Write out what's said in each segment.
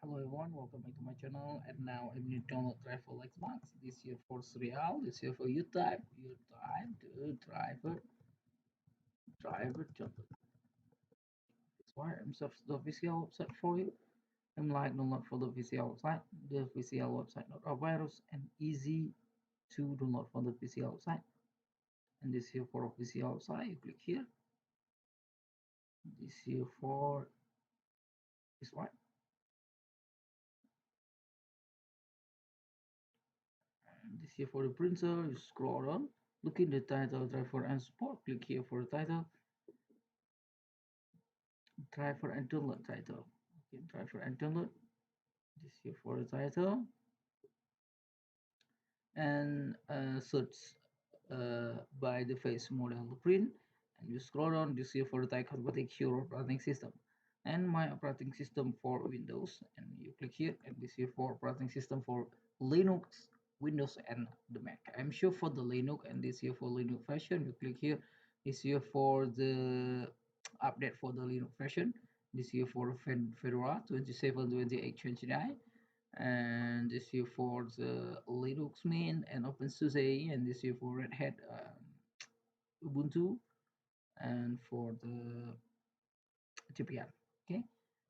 Hello everyone, welcome back to my channel. And now I'm going to download drive for Lexmark. This here for serial, this here for you type to driver template. That's why I'm search the VCL website for you. I'm like download for the VCL website. The VCL website not a virus and easy to download from the VCL website. And this here for VCL website, you click here. This here for this one. And this here for the printer, you scroll down. Look in the title, driver and support. Click here for the title. Driver and download title. Okay, driver and download. This here for the title and search by the face model print, and you scroll down. This here for the type converting your operating system and my operating system for Windows, and you click here, and this here for operating system for Linux, Windows, and the Mac. I'm sure for the Linux, and this here for Linux version, you click here. This here for the update for the Linux version. This here for Fedora 27.28.29, and this here for the Linux Mint and OpenSUSE, and this here for Red Hat, Ubuntu, and for the TPM. Okay,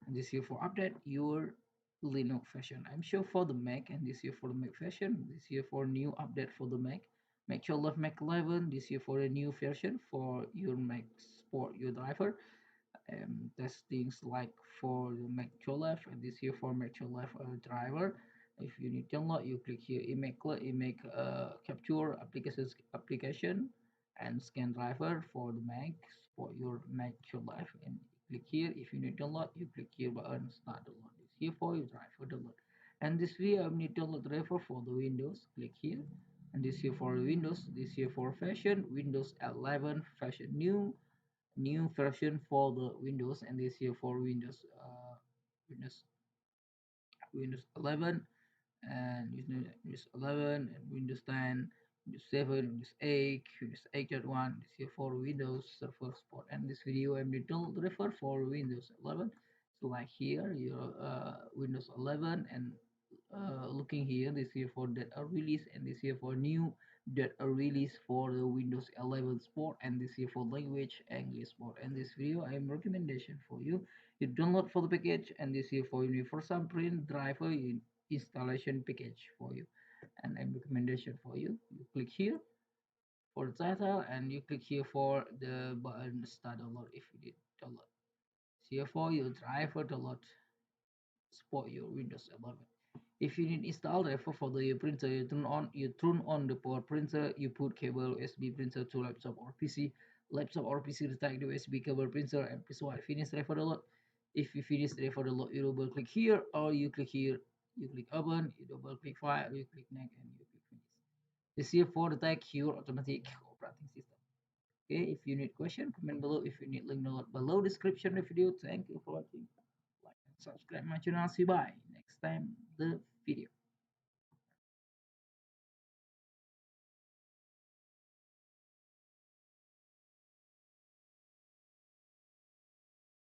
and this here for update your Linux version. I'm sure for the Mac, and this here for the Mac version. This here for new update for the Mac. Make sure love Mac 11. This here for a new version for your Mac support your driver. Testings like for the Mac left, and this here for Mac left driver. If you need download, you click here image capture application and scan driver for the Mac for your Mac left, and click here. If you need download, you click here button start download. This here for your driver download. And this video I need download driver for the Windows. Click here, and this here for Windows. This here for version Windows 11 version new version for the Windows, and this here for Windows Windows 11, and Windows 11 and Windows 10, Windows 7, Windows 8, Windows 8.1. This here for Windows Server Support. And this video I'm going to refer for Windows 11. So like here your Windows 11, and looking here, this here for that release, and this here for new that release for the Windows 11 support, and this here for language English support. And this video I am recommendation for you. You download for the package, and this here for universal print driver installation package for you, and I'm recommendation for you. You click here for the title, and you click here for the button start download if you did download. Here for your driver download support your Windows 11. If you need install driver for the printer, you turn on the power printer, you put cable USB printer to laptop or PC detect the USB cable printer, and press what finish driver download. If you finish driver download, you double click here, or you click here, you click open, you double click file, you click next, and you click finish. This here for the tag your automatic operating system. Okay, if you need question, comment below. If you need link download below description of the video. Thank you for watching. Like and subscribe my channel. See you bye next time the video.